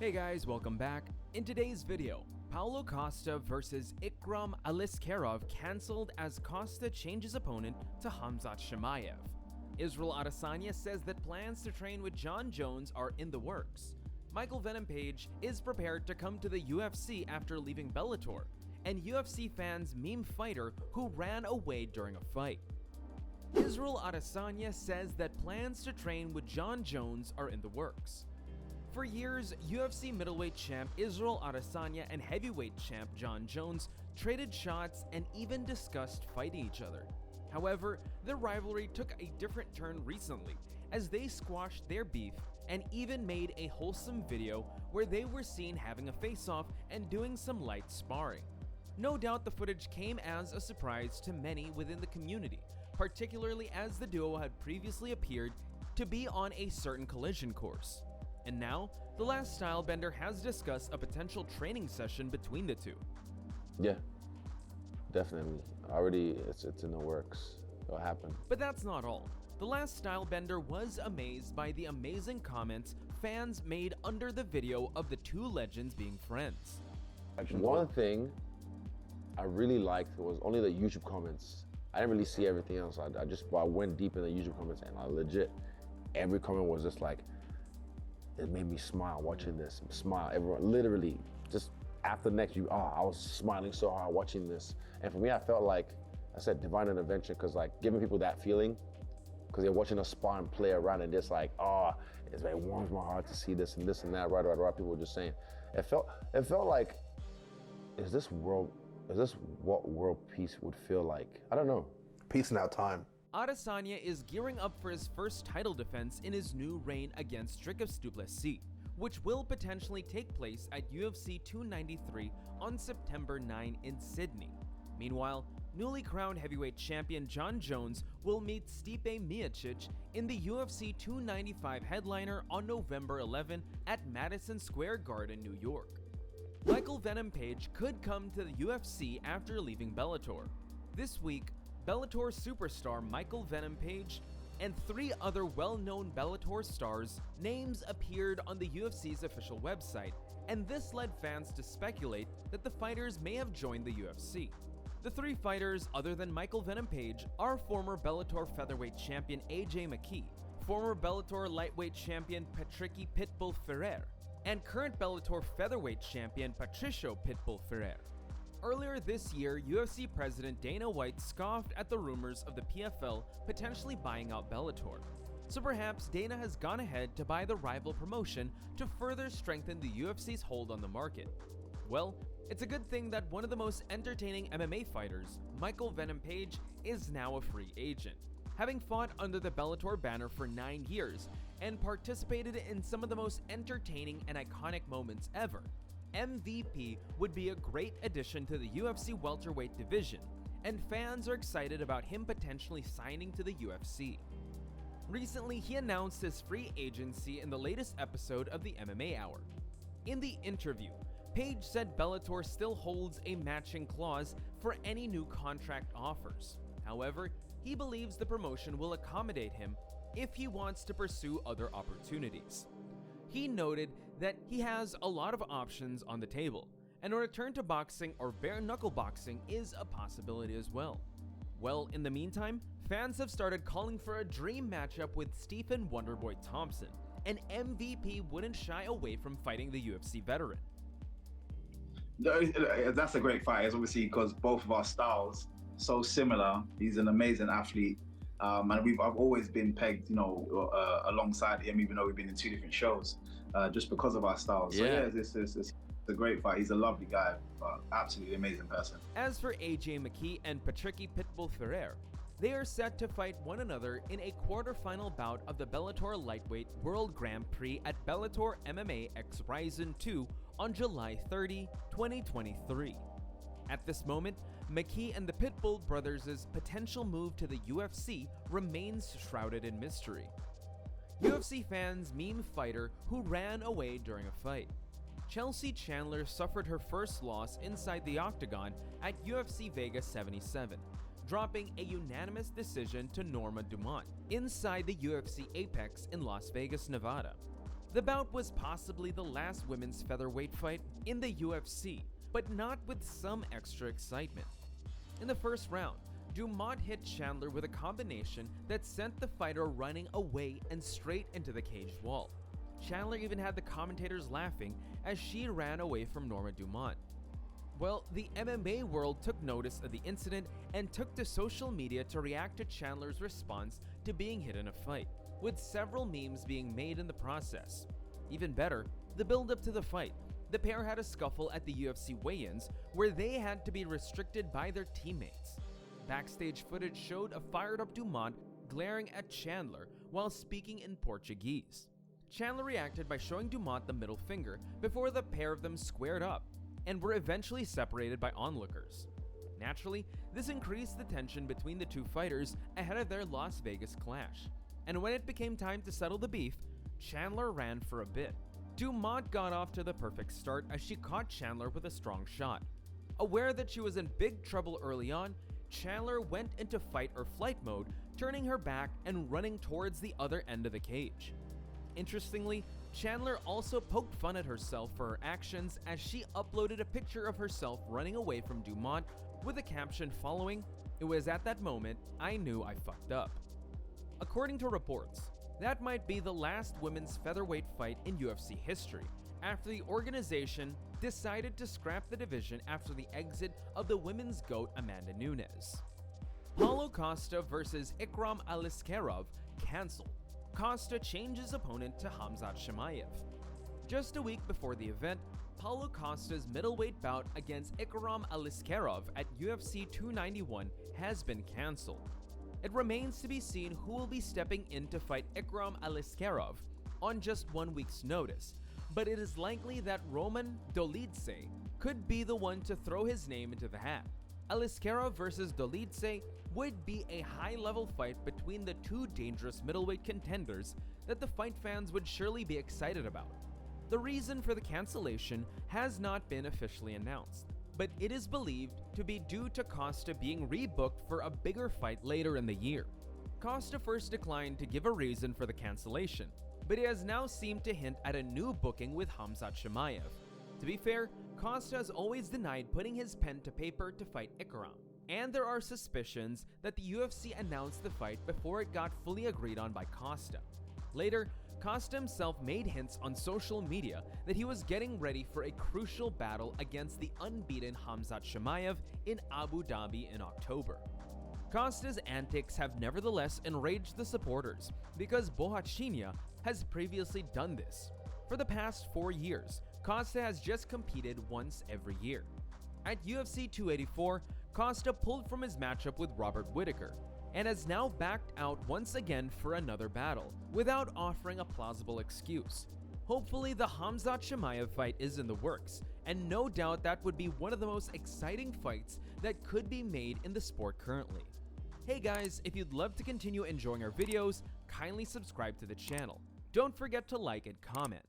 Hey guys, welcome back. In today's video, Paulo Costa versus Ikram Aliskerov cancelled as Costa changes opponent to Khamzat Chimaev. Israel Adesanya says that plans to train with Jon Jones are in the works. Venom Page is prepared to come to the UFC after leaving Bellator, and UFC fans meme fighter who ran away during a fight. Israel Adesanya says that plans to train with Jon Jones are in the works. For years, UFC middleweight champ Israel Adesanya and heavyweight champ Jon Jones traded shots and even discussed fighting each other. However, their rivalry took a different turn recently, as they squashed their beef and even made a wholesome video where they were seen having a face-off and doing some light sparring. No doubt the footage came as a surprise to many within the community, particularly as the duo had previously appeared to be on a certain collision course. And now, the last stylebender has discussed a potential training session between the two. Yeah, definitely. Already, it's in the works. It'll happen. But that's not all. The last stylebender was amazed by the amazing comments fans made under the video of the two legends being friends. One thing I really liked was only the YouTube comments. I didn't really see everything else. I went deep in the YouTube comments, and every comment was just like, it made me smile watching this. Smile, everyone, literally, just after next, I was smiling so hard watching this. And for me, I felt like, I said divine intervention, because like giving people that feeling, because they're watching us spar and play around and just like, it warms my heart to see this and that, right. People were just saying, it felt like, is this what world peace would feel like? I don't know. Peace in our time. Adesanya is gearing up for his first title defense in his new reign against Dricus du Plessis, which will potentially take place at UFC 293 on September 9 in Sydney. Meanwhile, newly crowned heavyweight champion Jon Jones will meet Stipe Miocic in the UFC 295 headliner on November 11 at Madison Square Garden, New York. Venom Page could come to the UFC after leaving Bellator. This week, Bellator superstar Venom Page and three other well-known Bellator stars' names appeared on the UFC's official website, and this led fans to speculate that the fighters may have joined the UFC. The three fighters, other than Venom Page, are former Bellator featherweight champion AJ McKee, former Bellator lightweight champion Patricky Pitbull Ferrer, and current Bellator featherweight champion Patricio Pitbull Ferrer. Earlier this year, UFC President Dana White scoffed at the rumors of the PFL potentially buying out Bellator. So perhaps Dana has gone ahead to buy the rival promotion to further strengthen the UFC's hold on the market. Well, it's a good thing that one of the most entertaining MMA fighters, Venom Page, is now a free agent. Having fought under the Bellator banner for 9 years and participated in some of the most entertaining and iconic moments ever, MVP would be a great addition to the UFC welterweight division, and fans are excited about him potentially signing to the UFC. Recently, he announced his free agency in the latest episode of the MMA Hour. In the interview, Page said Bellator still holds a matching clause for any new contract offers. However, he believes the promotion will accommodate him if he wants to pursue other opportunities. He noted that he has a lot of options on the table, and a return to boxing or bare-knuckle boxing is a possibility as well. Well, in the meantime, fans have started calling for a dream matchup with Stephen Wonderboy Thompson, and MVP wouldn't shy away from fighting the UFC veteran. That's a great fight, obviously, because both of our styles so similar. He's an amazing athlete. And I've always been pegged, alongside him, even though we've been in two different shows, just because of our styles. So yeah, it's a great fight. He's a lovely guy, but absolutely amazing person. As for AJ McKee and Patricky Pitbull Ferrer, they are set to fight one another in a quarterfinal bout of the Bellator Lightweight World Grand Prix at Bellator MMA X Rizin 2 on July 30, 2023. At this moment, McKee and the Pitbull brothers' potential move to the UFC remains shrouded in mystery. UFC fans meme fighter who ran away during a fight. Chelsea Chandler suffered her first loss inside the octagon at UFC Vegas 77, dropping a unanimous decision to Norma Dumont inside the UFC Apex in Las Vegas, Nevada. The bout was possibly the last women's featherweight fight in the UFC, but not with some extra excitement. In the first round, Dumont hit Chandler with a combination that sent the fighter running away and straight into the cage wall. Chandler even had the commentators laughing as she ran away from Norma Dumont. Well, the MMA world took notice of the incident and took to social media to react to Chandler's response to being hit in a fight, with several memes being made in the process. Even better, the build-up to the fight. The pair had a scuffle at the UFC weigh-ins where they had to be restricted by their teammates. Backstage footage showed a fired-up Dumont glaring at Chandler while speaking in Portuguese. Chandler reacted by showing Dumont the middle finger before the pair of them squared up and were eventually separated by onlookers. Naturally, this increased the tension between the two fighters ahead of their Las Vegas clash. And when it became time to settle the beef, Chandler ran for a bit. Dumont got off to the perfect start as she caught Chandler with a strong shot. Aware that she was in big trouble early on, Chandler went into fight or flight mode, turning her back and running towards the other end of the cage. Interestingly, Chandler also poked fun at herself for her actions as she uploaded a picture of herself running away from Dumont with a caption following, "It was at that moment I knew I fucked up." According to reports, that might be the last women's featherweight fight in UFC history, after the organization decided to scrap the division after the exit of the women's GOAT Amanda Nunes. Paulo Costa versus Ikram Aliskerov cancelled. Costa changes opponent to Khamzat Chimaev. Just a week before the event, Paulo Costa's middleweight bout against Ikram Aliskerov at UFC 291 has been cancelled. It remains to be seen who will be stepping in to fight Ikram Aliskerov on just 1 week's notice, but it is likely that Roman Dolidze could be the one to throw his name into the hat. Aliskerov versus Dolidze would be a high-level fight between the two dangerous middleweight contenders that the fight fans would surely be excited about. The reason for the cancellation has not been officially announced, but it is believed to be due to Costa being rebooked for a bigger fight later in the year. Costa first declined to give a reason for the cancellation, but he has now seemed to hint at a new booking with Khamzat Chimaev. To be fair, Costa has always denied putting his pen to paper to fight Ikram, and there are suspicions that the UFC announced the fight before it got fully agreed on by Costa. Later, Costa himself made hints on social media that he was getting ready for a crucial battle against the unbeaten Khamzat Chimaev in Abu Dhabi in October. Costa's antics have nevertheless enraged the supporters because Bohachinia has previously done this. For the past 4 years, Costa has just competed once every year. At UFC 284, Costa pulled from his matchup with Robert Whittaker and has now backed out once again for another battle, without offering a plausible excuse. Hopefully the Khamzat Chimaev fight is in the works, and no doubt that would be one of the most exciting fights that could be made in the sport currently. Hey guys, if you'd love to continue enjoying our videos, kindly subscribe to the channel. Don't forget to like and comment.